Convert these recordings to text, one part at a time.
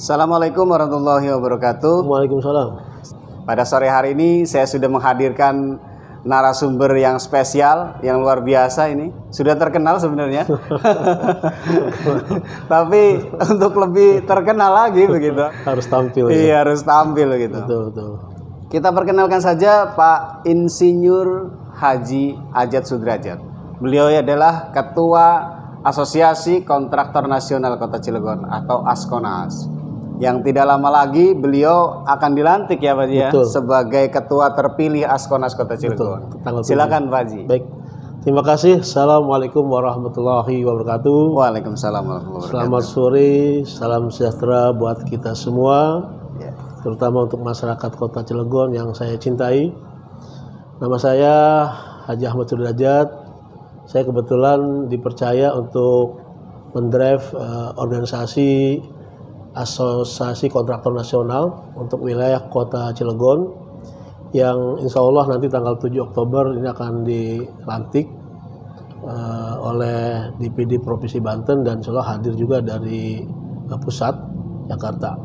Assalamualaikum warahmatullahi wabarakatuh. Waalaikumsalam. Pada sore hari ini saya sudah menghadirkan narasumber yang spesial, yang luar biasa ini. Sudah terkenal sebenarnya. Tapi untuk lebih terkenal lagi begitu. Harus tampil. Iya, harus tampil gitu. Betul. Kita perkenalkan saja Pak Insinyur Haji Ajat Sudrajat. Beliau adalah Ketua Asosiasi Kontraktor Nasional Kota Cilegon atau ASKONAS. Yang tidak lama lagi beliau akan dilantik ya Pak Haji ya, sebagai ketua terpilih ASKONAS Kota Cilegon. Silakan Pak Haji. Baik. Terima kasih. Assalamualaikum warahmatullahi wabarakatuh. Waalaikumsalam warahmatullahi wabarakatuh. Selamat sore, salam sejahtera buat kita semua, terutama untuk masyarakat Kota Cilegon yang saya cintai. Nama saya Haji Ahmad Sudrajat. Saya kebetulan dipercaya untuk mendrive organisasi Asosiasi Kontraktor Nasional untuk wilayah Kota Cilegon yang insya Allah nanti tanggal 7 Oktober ini akan dilantik oleh DPD Provinsi Banten dan insya Allah hadir juga dari pusat Jakarta.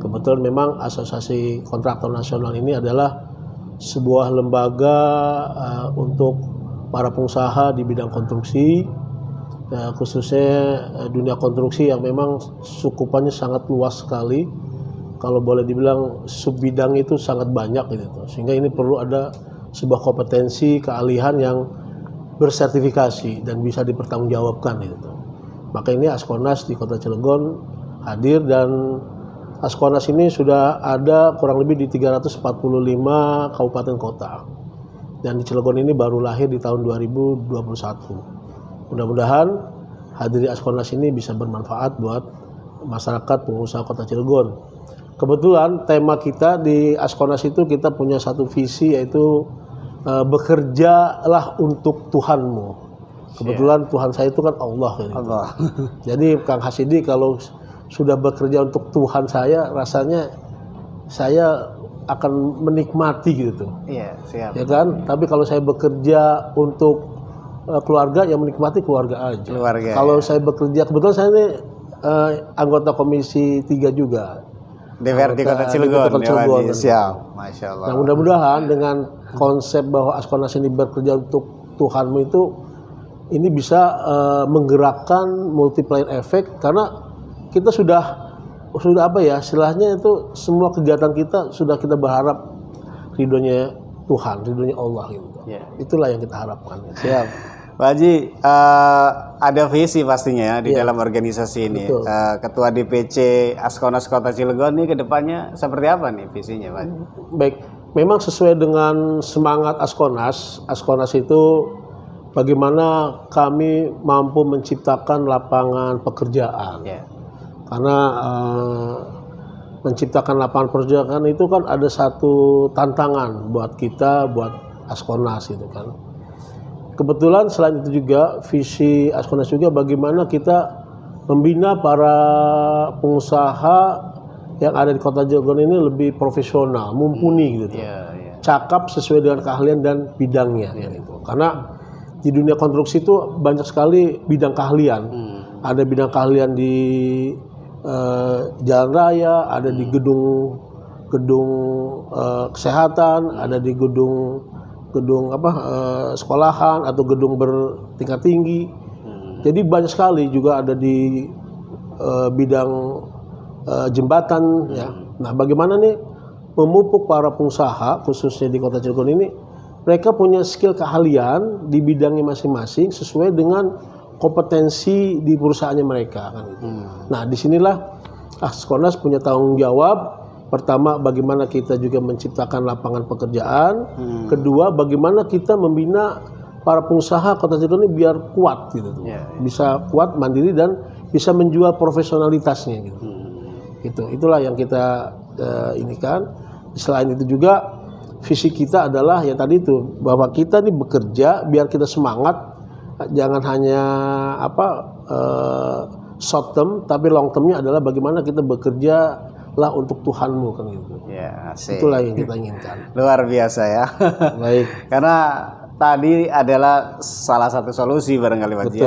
Kebetulan memang Asosiasi Kontraktor Nasional ini adalah sebuah lembaga untuk para pengusaha di bidang konstruksi, khususnya dunia konstruksi yang memang sukupannya sangat luas sekali. Kalau boleh dibilang sub bidang itu sangat banyak gitu. Sehingga ini perlu ada sebuah kompetensi, keahlian yang bersertifikasi dan bisa dipertanggungjawabkan gitu. Maka ini ASKONAS di Kota Cilegon hadir, dan ASKONAS ini sudah ada kurang lebih di 345 kabupaten kota. Dan di Cilegon ini baru lahir di tahun 2021. Mudah-mudahan hadir di ASKONAS ini bisa bermanfaat buat masyarakat pengusaha Kota Cilegon. Kebetulan tema kita di ASKONAS itu kita punya satu visi, yaitu bekerjalah untuk Tuhanmu. Kebetulan Tuhan saya itu kan Allah. Gitu. Allah. Jadi Kang Hasidi kalau sudah bekerja untuk Tuhan saya, rasanya saya akan menikmati gitu. Iya, siap. Ya kan? Tapi kalau saya bekerja untuk keluarga, yang menikmati keluarga aja. Kalau saya bekerja, kebetulan saya ini anggota Komisi 3 juga. DPRD Kota Cilegon. Siap. Masya Allah. Nah, mudah-mudahan dengan konsep bahwa ASKONAS ini bekerja untuk Tuhanmu itu, ini bisa menggerakkan multiplier effect, karena kita sudah apa ya, istilahnya itu semua kegiatan kita sudah kita berharap ridhonya Tuhan, ridhonya Allah gitu. Itulah yang kita harapkan. Siap. Pak Haji, ada visi pastinya ya di dalam organisasi ini. Ketua DPC ASKONAS Kota Cilegon ini kedepannya seperti apa nih visinya Pak Haji? Baik, memang sesuai dengan semangat ASKONAS. ASKONAS itu bagaimana kami mampu menciptakan lapangan pekerjaan. Karena menciptakan lapangan pekerjaan itu kan ada satu tantangan buat kita, buat ASKONAS gitu kan. Kebetulan selain itu juga visi ASKONAS juga bagaimana kita membina para pengusaha yang ada di Kota Cilegon ini lebih profesional, mumpuni gitu. Cakap sesuai dengan keahlian dan bidangnya gitu. Karena di dunia konstruksi itu banyak sekali bidang keahlian. Ada bidang keahlian di jalan raya, ada di gedung kesehatan, ada di gedung sekolahan atau gedung bertingkat tinggi. Jadi banyak sekali juga ada di bidang jembatan ya. Nah, bagaimana nih memupuk para pengusaha khususnya di Kota Cilegon ini, mereka punya skill keahlian di bidangnya masing-masing sesuai dengan kompetensi di perusahaannya mereka kan gitu. Nah, disinilah ASKONAS punya tanggung jawab. Pertama, bagaimana kita juga menciptakan lapangan pekerjaan. Kedua, bagaimana kita membina para pengusaha Kota Cilegon ini biar kuat gitu. Bisa kuat, mandiri, dan bisa menjual profesionalitasnya gitu. Itulah yang kita inikan. Selain itu juga visi kita adalah ya tadi itu, bahwa kita nih bekerja biar kita semangat, jangan hanya short term, tapi long termnya adalah bagaimana kita bekerja lah untuk Tuhanmu kan gitu. Itulah yang kita inginkan. Luar biasa ya. Baik. Karena tadi adalah salah satu solusi barangkali Pak Haji.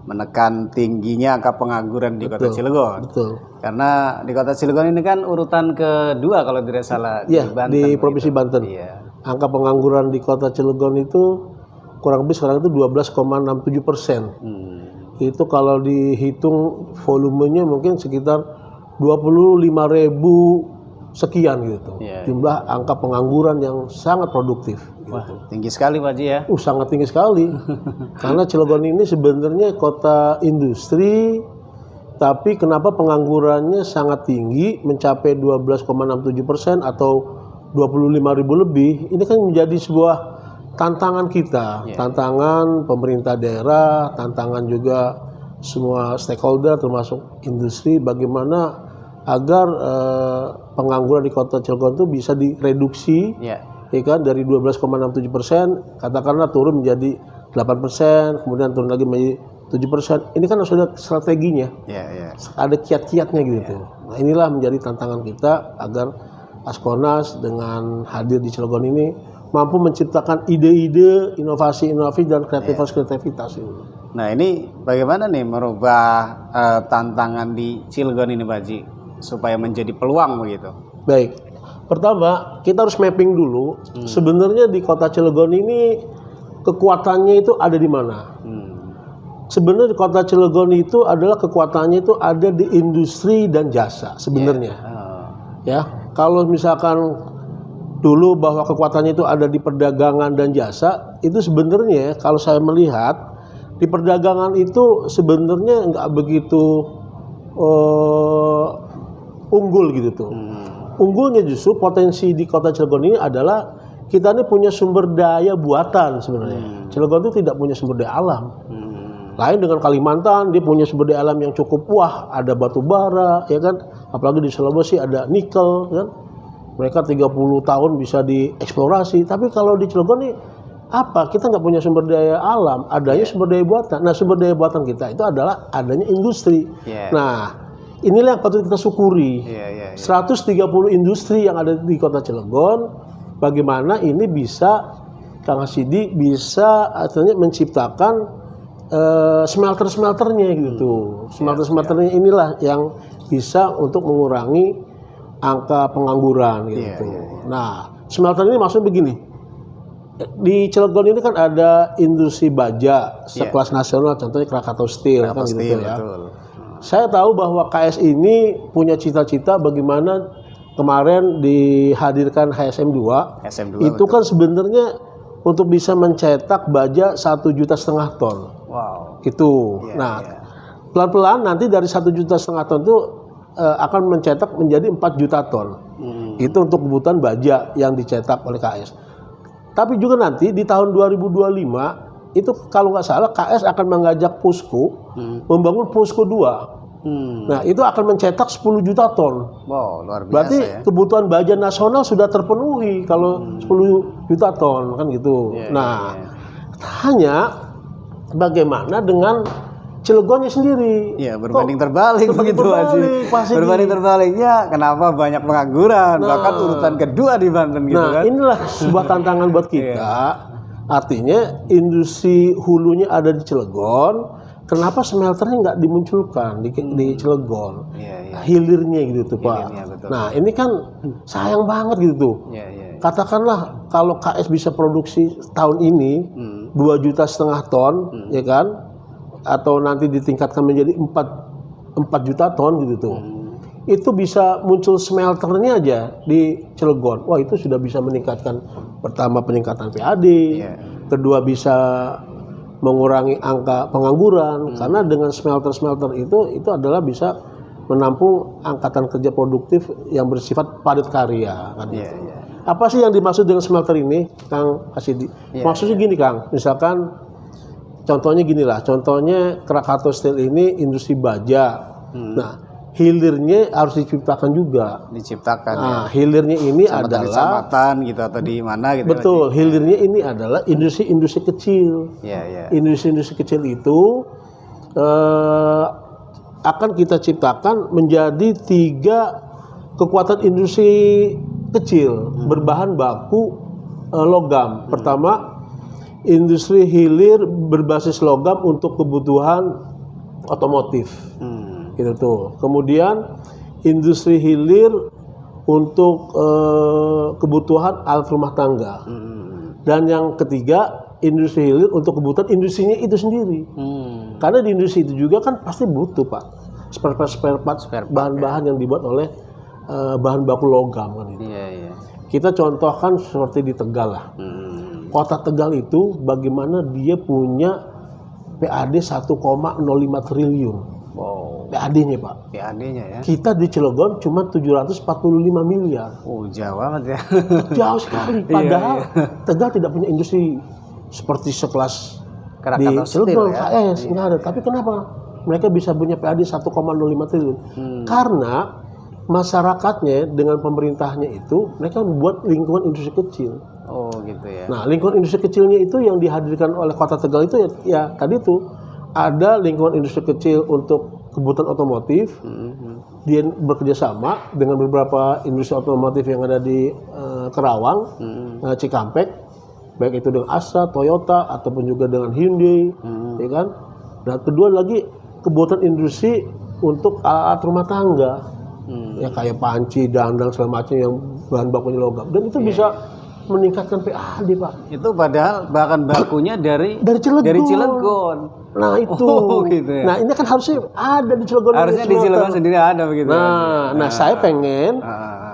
menekan tingginya angka pengangguran di Kota Cilegon. Betul. Karena di Kota Cilegon ini kan urutan kedua kalau tidak salah Iya, di Banten. di Provinsi Banten. Iya. Angka pengangguran di Kota Cilegon itu kurang lebih sekarang itu 12,67%. Itu kalau dihitung volumenya mungkin sekitar 25.000 sekian gitu. Iya, Jumlah angka pengangguran yang sangat produktif. Wah, tinggi sekali Pak Haji ya. Sangat tinggi sekali. Karena Cilegon ini sebenarnya kota industri, tapi kenapa penganggurannya sangat tinggi, mencapai 12,67% atau 25.000 lebih? Ini kan menjadi sebuah tantangan kita, tantangan pemerintah daerah, tantangan juga semua stakeholder termasuk industri, bagaimana agar pengangguran di Kota Cilegon itu bisa direduksi, ya kan, dari 12,67%, katakanlah turun menjadi 8%, kemudian turun lagi menjadi 7%. Ini kan sudah strateginya, ada kiat-kiatnya gitu. Nah, inilah menjadi tantangan kita agar Askornas dengan hadir di Cilegon ini mampu menciptakan ide-ide, inovasi-inovasi dan kreativitas-kreativitas. Nah, ini bagaimana nih merubah tantangan di Cilegon ini, Pak Haji, supaya menjadi peluang begitu? Baik, pertama kita harus mapping dulu. Sebenarnya di Kota Cilegon ini kekuatannya itu ada di mana? Sebenarnya di Kota Cilegon itu adalah kekuatannya itu ada di industri dan jasa sebenarnya. Ya, kalau misalkan dulu bahwa kekuatannya itu ada di perdagangan dan jasa, itu sebenarnya kalau saya melihat di perdagangan itu sebenarnya nggak begitu unggul gitu tuh. Unggulnya justru potensi di Kota Cilegon ini adalah kita ini punya sumber daya buatan sebenarnya. Cilegon itu tidak punya sumber daya alam. Lain dengan Kalimantan, dia punya sumber daya alam yang cukup, wah, ada batu bara, ya kan? Apalagi di Sulawesi ada nikel, kan? Mereka 30 tahun bisa dieksplorasi. Tapi kalau di Cilegon ini apa? Kita nggak punya sumber daya alam, adanya sumber daya buatan. Nah, sumber daya buatan kita itu adalah adanya industri. Nah, inilah yang patut kita syukuri. 130 industri yang ada di Kota Cilegon, bagaimana ini bisa, Kang Hasidi, bisa artinya menciptakan smelter-smelternya gitu. Smelter-smelternya inilah yang bisa untuk mengurangi angka pengangguran gitu. Nah, smelter ini maksudnya begini. Di Cilegon ini kan ada industri baja sekelas nasional, contohnya Krakatau Steel kan gitu ya. Saya tahu bahwa KS ini punya cita-cita bagaimana kemarin dihadirkan HSM2. Itu kan sebenarnya untuk bisa mencetak baja 1,5 juta ton. Wow. Itu. Pelan-pelan nanti dari 1,5 juta ton itu akan mencetak menjadi 4 juta ton. Itu untuk kebutuhan baja yang dicetak oleh KS. Tapi juga nanti di tahun 2025 itu kalau nggak salah KS akan mengajak Pusko membangun Pusko 2. Nah, itu akan mencetak 10 juta ton. Wow, luar biasa. Berarti ya, kebutuhan baja nasional sudah terpenuhi kalau 10 juta ton kan gitu. Hanya bagaimana dengan Cilegonnya sendiri? Iya, berbanding terbalik begitu Haji. Berbanding terbaliknya, kenapa banyak pengangguran? Bahkan urutan kedua di Banten gitu kan. Inilah sebuah tantangan buat kita. Artinya industri hulunya ada di Cilegon, kenapa smelternya nggak dimunculkan di Cilegon? Hilirnya gitu tuh, Pak. Nah, ini kan sayang banget gitu tuh. Katakanlah kalau KS bisa produksi tahun ini 2,5 juta ton, ya kan? Atau nanti ditingkatkan menjadi 4 juta ton gitu tuh. Itu bisa muncul smelternya aja di Cilegon. Wah, itu sudah bisa meningkatkan, pertama peningkatan PAD, kedua bisa mengurangi angka pengangguran, karena dengan smelter-smelter itu adalah bisa menampung angkatan kerja produktif yang bersifat padat karya kan gitu. Apa sih yang dimaksud dengan smelter ini, Kang Hasidi? Maksudnya gini, Kang, misalkan contohnya gini lah, contohnya Krakatau Steel ini industri baja. Nah, hilirnya harus diciptakan juga. Nah, hilirnya ini adalah di kecamatan gitu atau di mana gitu. Betul, hilirnya ini adalah industri-industri kecil. Industri-industri kecil itu akan kita ciptakan menjadi 3 kekuatan industri kecil berbahan baku logam. Pertama, industri hilir berbasis logam untuk kebutuhan otomotif. Itu tuh. Kemudian industri hilir untuk kebutuhan alat rumah tangga. Dan yang ketiga, industri hilir untuk kebutuhan industrinya itu sendiri. Karena di industri itu juga kan pasti butuh, Pak, spare part bahan-bahan yang dibuat oleh bahan baku logam kan itu. Kita contohkan seperti di Tegal lah. Kota Tegal itu bagaimana dia punya PAD 1,05 triliun. Wow. PAD-nya, Pak. PAD-nya ya. Kita di Cilegon cuma 745 miliar. Oh, jauh banget ya. Jauh sekali. Padahal Tegal tidak punya industri seperti sekelas di Cilegon, KS. Nggak ada. Tapi kenapa mereka bisa punya PAD 1,05 triliun? Karena masyarakatnya dengan pemerintahnya itu mereka membuat lingkungan industri kecil. Oh gitu ya. Nah, lingkungan industri kecilnya itu yang dihadirkan oleh Kota Tegal itu ya tadi tuh ada lingkungan industri kecil untuk kebutuhan otomotif. Dia bekerja sama dengan beberapa industri otomotif yang ada di Kerawang, Cikampek, baik itu dengan Astra, Toyota ataupun juga dengan Hyundai, ya kan? Dan kedua lagi kebutuhan industri untuk alat rumah tangga. Ya kayak panci, dandang segala macam yang bahan bakunya logam, dan itu bisa meningkatkan PAD, Pak. Itu padahal bahan bakunya dari Cilegon. Nah itu. Gitu ya. Nah ini kan harusnya ada di Cilegon. Harusnya di Cilegon sendiri ada begitu. Nah saya pengen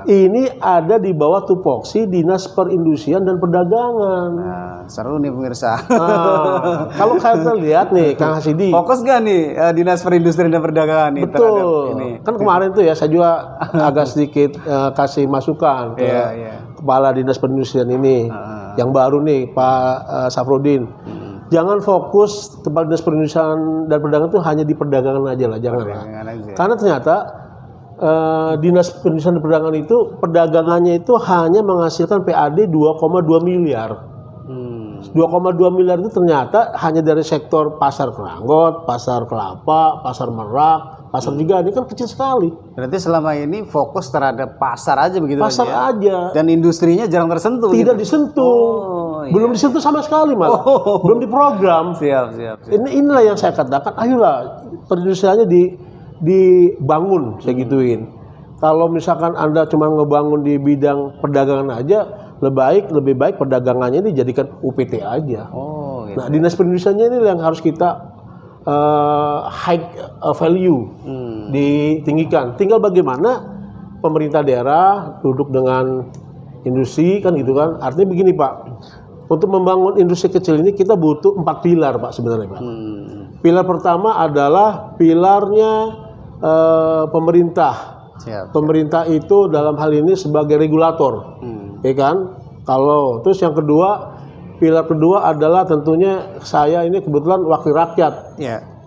ini ada di bawah tupoksi Dinas Perindustrian dan Perdagangan. Nah, seru nih pemirsa. Kalau kita lihat nih, Kang Hasidi. Fokus gak nih Dinas Perindustrian dan Perdagangan nih terhadap Betul. ini? Kan kemarin tuh ya saya juga agak sedikit kasih masukan ke Kepala Dinas Perindustrian ini, yang baru nih Pak Safrudin. Jangan fokus Kepala Dinas Perindustrian dan Perdagangan itu hanya di perdagangan aja lah, jangan lah. Karena ternyata Dinas Perindustrian dan Perdagangan itu perdagangannya itu hanya menghasilkan PAD 2,2 miliar. 2,2 miliar itu ternyata hanya dari sektor pasar Keranggot, pasar Kelapa, pasar Merak, pasar juga ini kan kecil sekali. Berarti selama ini fokus terhadap pasar aja begitu Pasar aja. Dan industrinya jarang tersentuh. Tidak gitu. disentuh. Belum disentuh sama sekali malah. Belum diprogram. Siap. Inilah yang saya katakan, ayolah perindustriannya dibangun, saya gituin. Kalau misalkan Anda cuma ngebangun di bidang perdagangan aja, lebih baik perdagangannya ini jadikan UPT aja. Gitu. Nah, dinas perindustriannya ini yang harus kita high value ditinggikan. Tinggal bagaimana pemerintah daerah duduk dengan industri kan gitu kan. Artinya begini, Pak. Untuk membangun industri kecil ini kita butuh 4 pilar, Pak, sebenarnya, Pak. Pilar pertama adalah pilarnya pemerintah. Pemerintah itu dalam hal ini sebagai regulator, ya kan? Kalau terus yang kedua, pilar kedua adalah tentunya saya ini kebetulan wakil rakyat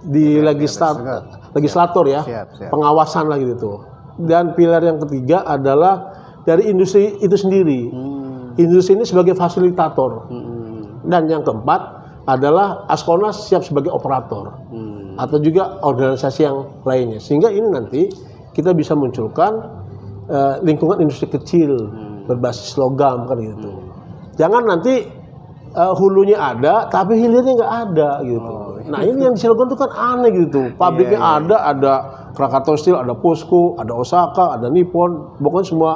di legislator ya, pengawasan lah gitu. Dan pilar yang ketiga adalah dari industri itu sendiri. Industri ini sebagai fasilitator. Dan yang keempat adalah Askonas siap sebagai operator atau juga organisasi yang lainnya. Sehingga ini nanti kita bisa munculkan lingkungan industri kecil berbasis logam kan gitu. Jangan nanti hulunya ada tapi hilirnya nggak ada gitu. Nah ini yang di Cilegon itu kan aneh gitu. Pabriknya ada Krakatau Steel, ada POSCO, ada Osaka, ada Nippon, pokoknya semua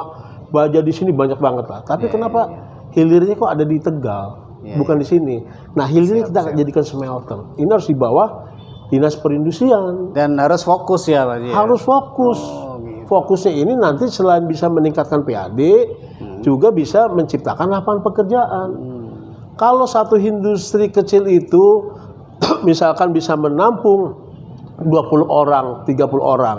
baja di sini banyak banget lah. Tapi kenapa hilirnya kok ada di Tegal, bukan di sini? Nah hilirnya kita jadikan smelter. Ini harus di bawah Dinas Perindustrian. Dan harus fokus ya, Pak. Harus fokus. Fokusnya ini nanti selain bisa meningkatkan PAD, juga bisa menciptakan lapangan pekerjaan. Kalau satu industri kecil itu misalkan bisa menampung 20 orang, 30 orang,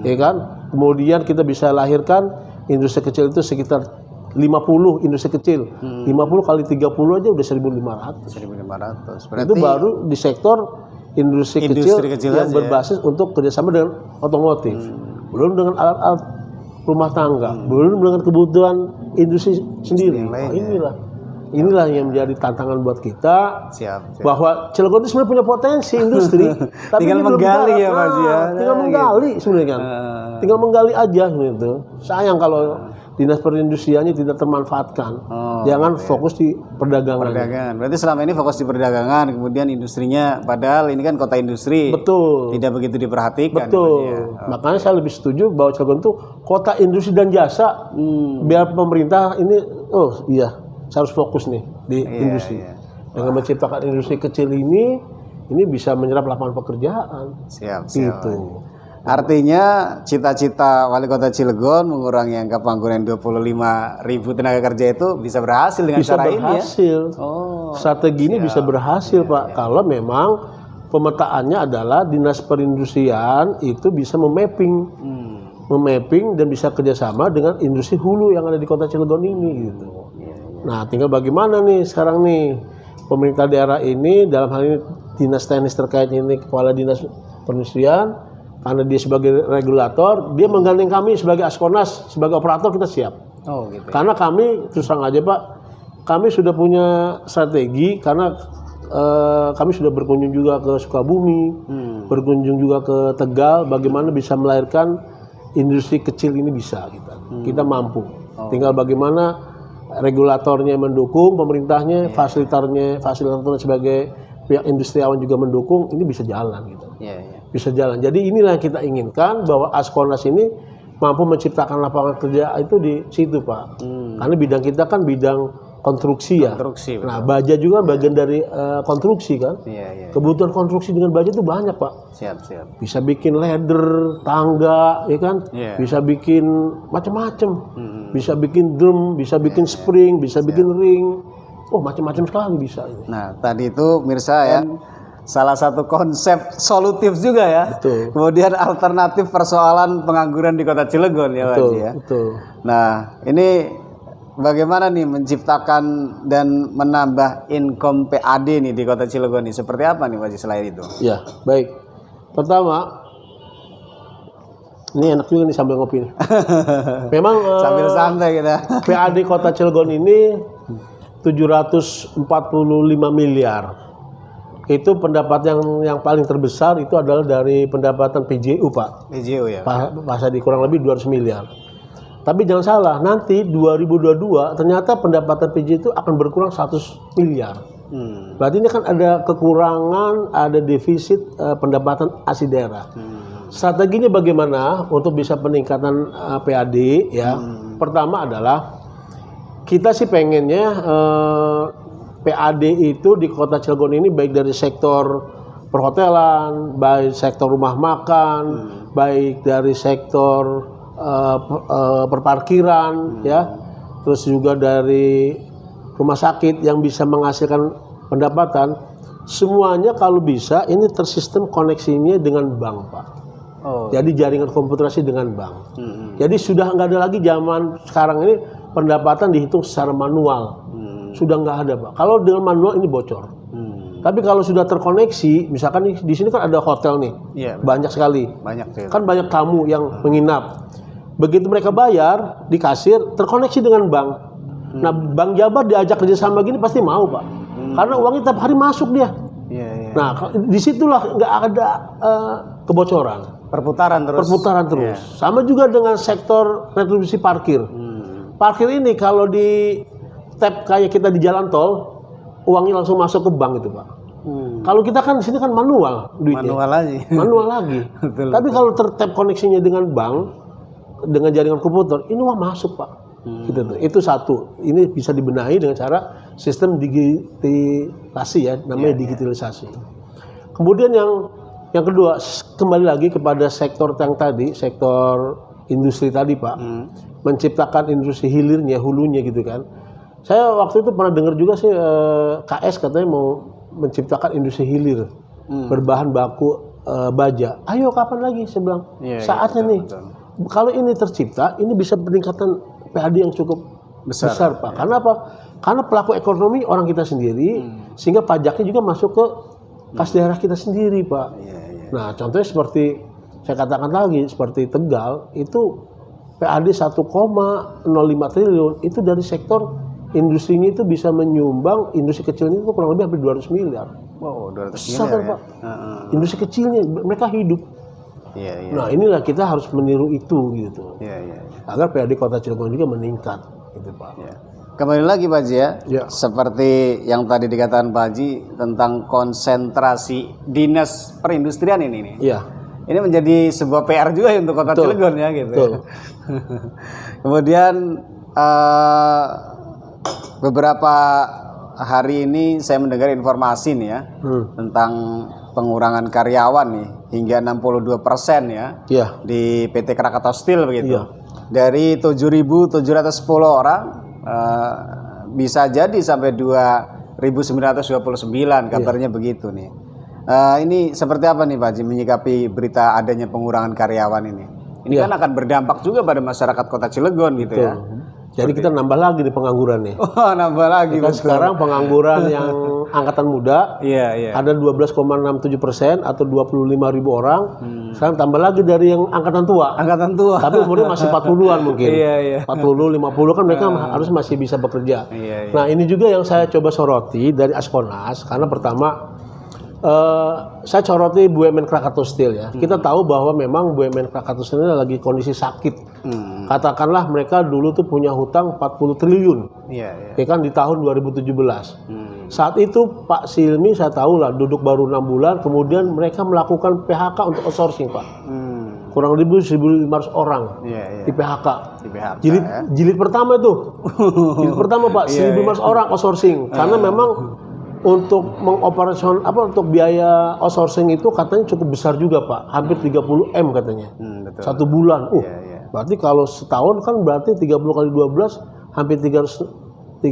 ya kan? Kemudian kita bisa lahirkan industri kecil itu sekitar 50 industri kecil. 50 kali 30 aja udah 1.500. 1.500. Berarti itu baru di sektor industri kecil yang berbasis untuk kerjasama dengan otomotif. Belum dengan alat-alat rumah tangga, belum dengan kebutuhan industri sendiri. Inilah yang menjadi tantangan buat kita. Bahwa Cilegon itu sebenarnya punya potensi industri, tapi tinggal menggali ya, Mas ya. Tinggal menggali sebenarnya kan. Tinggal menggali aja gitu. Sayang kalau dinas perindustriannya tidak termanfaatkan. Oh, Jangan fokus di perdagangan. Perdagangan. Berarti selama ini fokus di perdagangan, kemudian industrinya, padahal ini kan kota industri. Betul. Tidak begitu diperhatikan. Betul. Ya, Makanya saya lebih setuju bahwa Cilegon itu kota industri dan jasa. Biar pemerintah ini, oh iya, saya harus fokus nih di industri. iya. Dengan menciptakan industri kecil ini bisa menyerap lapangan pekerjaan. Siap. Gitu. Artinya cita-cita Wali Kota Cilegon mengurangi angka pengangguran 25.000 tenaga kerja itu bisa berhasil dengan Bisa cara ini ya? berhasil. Oh, Strategi ini bisa berhasil, Pak. Kalau memang pemetaannya adalah dinas perindustrian itu bisa memapping dan bisa kerjasama dengan industri hulu yang ada di Kota Cilegon ini gitu. Nah, tinggal bagaimana nih sekarang nih pemerintah daerah ini dalam hal ini dinas teknis terkait ini kepala dinas perindustrian, karena dia sebagai regulator, dia menggandeng kami sebagai Askornas, sebagai operator kita siap. Oh, gitu. Karena kami terus terang aja Pak, kami sudah punya strategi karena kami sudah berkunjung juga ke Sukabumi, berkunjung juga ke Tegal, bagaimana bisa melahirkan industri kecil ini bisa kita mampu. Tinggal bagaimana regulatornya mendukung, pemerintahnya, fasilitatornya sebagai pihak industriawan juga mendukung, ini bisa jalan gitu. Bisa jalan. Jadi inilah yang kita inginkan bahwa Askornas ini mampu menciptakan lapangan kerja itu di situ Pak. Karena bidang kita kan bidang konstruksi ya. Konstruksi, nah baja juga bagian dari konstruksi kan. Kebutuhan konstruksi dengan baja itu banyak Pak. Siap. Bisa bikin ladder, tangga, ya kan. Bisa bikin macam-macam. Bisa bikin drum, bisa bikin spring, bisa bikin ring. Oh macam-macam sekali bisa ini. Nah tadi itu Mirsa ya. Salah satu konsep solutif juga ya. Betul. Kemudian alternatif persoalan pengangguran di Kota Cilegon ya, Pak ya. Betul. Nah, ini bagaimana nih menciptakan dan menambah income PAD nih di Kota Cilegon ini? Seperti apa nih Pak selain itu? Ya, baik. Pertama, ini enak juga nih sambil ngopi nih. Memang Sambil santai kita. PAD Kota Cilegon ini 745 miliar. Itu pendapat yang paling terbesar itu adalah dari pendapatan PJU Pak. PJU ya. Pasal di kurang lebih 200 miliar. Tapi jangan salah, nanti 2022 ternyata pendapatan PJU itu akan berkurang 100 miliar. Berarti ini kan ada kekurangan, ada defisit pendapatan asli daerah. Strateginya bagaimana untuk bisa peningkatan PAD ya? Pertama adalah kita sih pengennya PAD itu di Kota Cilegon ini baik dari sektor perhotelan, baik sektor rumah makan, baik dari sektor perparkiran, ya, terus juga dari rumah sakit yang bisa menghasilkan pendapatan, semuanya kalau bisa ini tersistem koneksinya dengan bank Pak. Jadi jaringan komputerasi dengan bank. Jadi sudah nggak ada lagi zaman sekarang ini pendapatan dihitung secara manual. Sudah nggak ada Pak. Kalau dengan manual ini bocor. Tapi kalau sudah terkoneksi, misalkan di sini kan ada hotel nih, banyak sekali. Kan banyak tamu yang menginap. Begitu mereka bayar di kasir, terkoneksi dengan bank. Nah, Bank Jabar diajak kerjasama gini pasti mau Pak. Karena uangnya tiap hari masuk dia. Nah, disitulah nggak ada kebocoran. Perputaran terus. Sama juga dengan sektor retribusi parkir. Parkir ini kalau di tap kayak kita di jalan tol, uangnya langsung masuk ke bank itu Pak. Kalau kita kan di sini kan manual duitnya. Manual lagi. Betul. Tapi kalau tertap koneksinya dengan bank, dengan jaringan komputer, ini uang masuk Pak. Gitu tuh. Itu satu. Ini bisa dibenahi dengan cara sistem digitalisasi ya, namanya digitalisasi. Kemudian yang kedua, kembali lagi kepada sektor yang tadi, sektor industri tadi Pak, menciptakan industri hilirnya, hulunya gitu kan. Saya waktu itu pernah dengar juga sih KS katanya mau menciptakan industri hilir berbahan baku baja. Ayo kapan lagi? Saya bilang saatnya nih. Kalau ini tercipta, ini bisa peningkatan PAD yang cukup besar Pak. Karena apa? Karena pelaku ekonomi orang kita sendiri, sehingga pajaknya juga masuk ke kas daerah kita sendiri Pak. Nah contohnya seperti saya katakan lagi, seperti Tegal itu PAD 1,05 triliun itu dari sektor industrinya itu bisa menyumbang, industri kecilnya itu kurang lebih hampir 200 miliar. Wow, 200 miliar ya? Pak. Industri kecilnya, mereka hidup. Iya, iya. Nah inilah kita harus meniru itu gitu, Iya, iya. agar PAD Kota Cilegon juga meningkat, gitu Pak. Ya. Kembali lagi Pak Haji ya, Ya. seperti yang tadi dikatakan Pak Haji tentang konsentrasi dinas perindustrian ini nih. Iya. Ini menjadi sebuah PR juga ya untuk Kota Betul. Cilegon ya gitu. Betul. Kemudian beberapa hari ini saya mendengar informasi nih ya tentang pengurangan karyawan nih hingga 62% ya Iya. di PT Krakatau Steel begitu. Iya. Dari 7.710 orang bisa jadi sampai 2.929 kabarnya begitu nih. Ini seperti apa nih Pak Haji menyikapi berita adanya pengurangan karyawan ini? Ini kan akan berdampak juga pada masyarakat Kota Cilegon gitu ya. Jadi kita nambah lagi di pengangguran nih. Oh, nambah lagi. Kan sekarang pengangguran yang angkatan muda Iya, iya. ada 12,67% atau 25.000 orang. Sekarang tambah lagi dari yang angkatan tua. Angkatan tua. Tapi umurnya masih 40-an mungkin. Iya, iya. 40, 50 kan mereka harus masih bisa bekerja. Iya, iya. Nah, ini juga yang saya coba soroti dari Askornas karena pertama saya soroti BUMN Krakatau Steel ya. Kita tahu bahwa memang BUMN Krakatau Steel ini lagi kondisi sakit. Katakanlah mereka dulu tuh punya hutang 40 triliun. Iya, iya. Ya kan di tahun 2017. Saat itu Pak Silmi saya tahu lah duduk baru 6 bulan kemudian mereka melakukan PHK untuk outsourcing Pak. Kurang lebih 1.500 orang Iya, iya. di PHK. Di PHK Jilid, ya. jilid pertama itu. Jilid pertama Pak 1.500 orang outsourcing karena memang untuk untuk biaya outsourcing itu katanya cukup besar juga Pak, hampir 30 M katanya. Betul. Satu bulan. Iya, iya. Berarti kalau setahun kan berarti 30 kali 12 hampir 36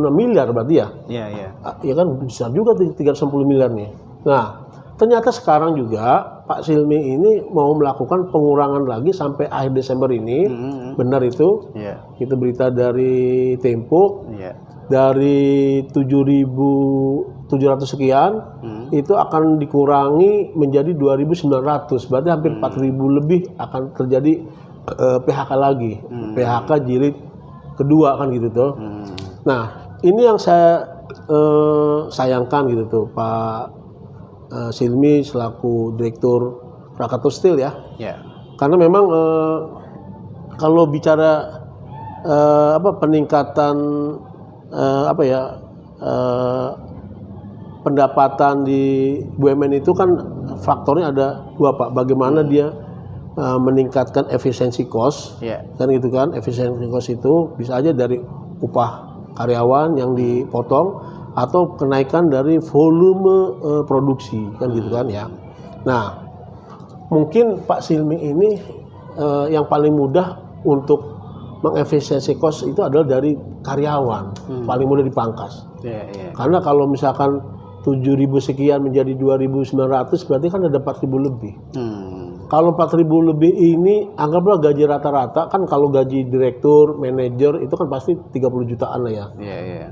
miliar berarti ya. Iya, iya. Ya kan besar juga 310 miliar nih. Nah, ternyata sekarang juga Pak Silmi ini mau melakukan pengurangan lagi sampai akhir Desember ini. Benar itu. Iya. Itu berita dari Tempo. Iya. Dari 7.700 sekian itu akan dikurangi menjadi 2.900, berarti hampir 4.000 lebih akan terjadi PHK lagi, PHK jilid kedua kan gitu tuh. Nah ini yang saya sayangkan gitu tuh Pak Silmi selaku Direktur Krakatau Steel ya, karena memang kalau bicara peningkatan pendapatan di BUMN itu kan faktornya ada dua Pak. Bagaimana dia meningkatkan efisiensi cost, kan gitu kan? Efisiensi cost itu bisa aja dari upah karyawan yang dipotong atau kenaikan dari volume produksi, kan gitu kan ya. Nah, mungkin Pak Silmi ini yang paling mudah untuk mengefisiensi cost itu adalah dari karyawan, paling mudah dipangkas. Karena kalau misalkan 7.000 sekian menjadi 2.900 berarti kan ada 4.000 lebih. Kalau 4.000 lebih ini anggaplah gaji rata-rata kan kalau gaji direktur, manajer itu kan pasti 30 jutaan lah ya.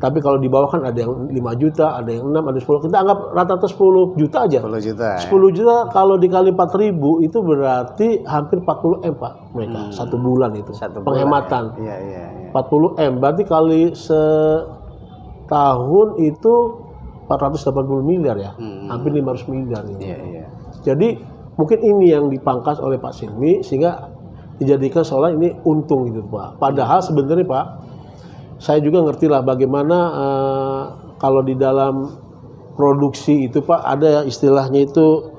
Tapi kalau di bawah kan ada yang 5 juta, ada yang 6, ada 10. Kita anggap rata-rata 10 juta aja. 10 juta. 10 juta kalau dikali 4.000 itu berarti hampir 40 M Pak mereka satu bulan itu. Penghematan. 40 M berarti kali setahun itu 480 miliar ya. Hampir 500 miliar ini. Jadi mungkin ini yang dipangkas oleh Pak Silmi sehingga dijadikan seolah ini untung gitu Pak. Padahal sebenarnya Pak, saya juga ngerti lah bagaimana kalau di dalam produksi itu Pak ada istilahnya itu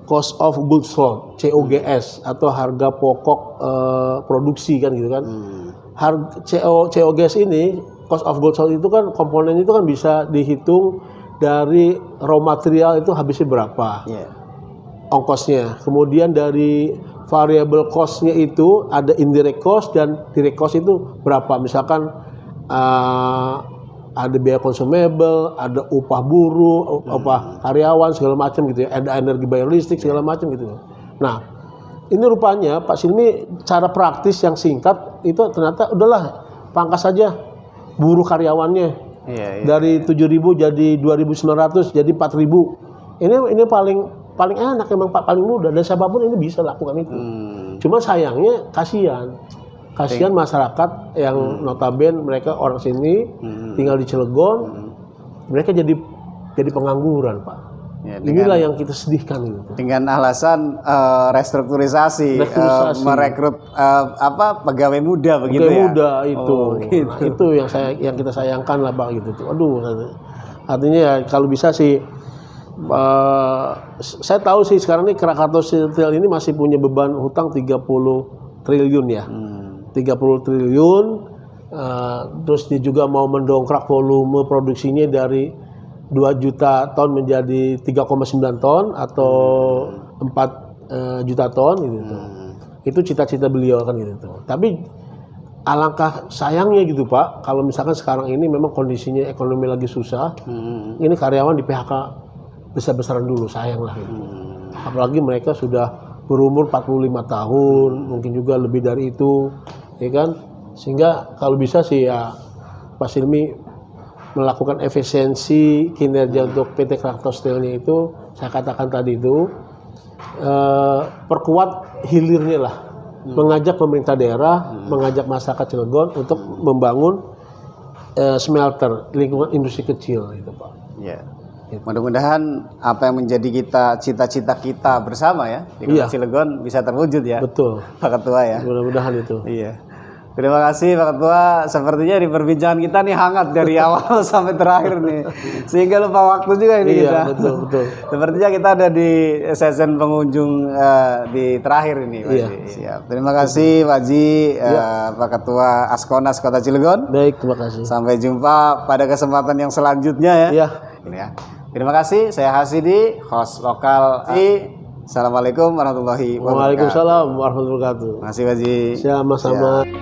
cost of goods sold, COGS atau harga pokok produksi kan gitu kan. COGS ini cost of goods sold itu kan komponen itu kan bisa dihitung dari raw material itu habisnya berapa. Ongkosnya, kemudian dari variable cost-nya itu ada indirect cost dan direct cost itu berapa, misalkan ada biaya consumable, ada upah buruh, upah karyawan segala macam gitu ya, ada energi bayar listrik segala macam gitu. Nah ini rupanya Pak Silmi cara praktis yang singkat itu ternyata udahlah pangkas saja buruh karyawannya dari 7.000 jadi 2.900 jadi 4.000. Ini paling enak emang Pak, paling mudah dan siapapun ini bisa lakukan itu. Cuma sayangnya kasihan masyarakat yang notabene mereka orang sini tinggal di Cilegon, mereka jadi pengangguran Pak. Ya, Inilah yang kita sedihkan gitu. dengan alasan restrukturisasi, Restrukturisasi. merekrut pegawai muda begitu Pegawai ya. muda itu, Oh, gitu. itu yang kita sayangkan lah Pak gitu tuh. Aduh, artinya ya kalau bisa sih, saya tahu sih sekarang ini Krakatau Steel ini masih punya beban hutang 30 triliun ya, 30 triliun. Terus dia juga mau mendongkrak volume produksinya dari 2 juta ton menjadi 3,9 ton atau 4 juta ton gitu tuh. Itu cita-cita beliau kan gitu tuh. Tapi alangkah sayangnya gitu Pak, kalau misalkan sekarang ini memang kondisinya ekonomi lagi susah, ini karyawan di PHK besar-besaran dulu, sayang lah gitu. Apalagi mereka sudah berumur 45 tahun, mungkin juga lebih dari itu, ya kan? Sehingga kalau bisa sih ya Pak Silmi melakukan efisiensi kinerja untuk PT Krakatau Steel-nya itu, saya katakan tadi itu, perkuat hilirnya lah, mengajak pemerintah daerah, mengajak masyarakat Cilegon untuk membangun smelter, lingkungan industri kecil gitu Pak. Ya. Mudah-mudahan apa yang menjadi cita-cita kita bersama ya di Kota Cilegon bisa terwujud ya. Betul. Pak Ketua ya. Mudah-mudahan itu. Iya. Terima kasih Pak Ketua. Sepertinya di perbincangan kita nih hangat dari awal sampai terakhir nih. Sehingga lupa waktu juga ini kita. Iya, betul. Sepertinya kita ada di session pengunjung di terakhir ini Pak Ji. Siap. Terima kasih Pak Ji, Pak Ketua Askonas Kota Cilegon. Baik, terima kasih. Sampai jumpa pada kesempatan yang selanjutnya ya. Iya. Ini ya. Terima kasih. Saya Hasidi, host lokal. Assalamualaikum warahmatullahi wabarakatuh. Waalaikumsalam warahmatullahi wabarakatuh. Terima kasih Pak Ji. Sama-sama.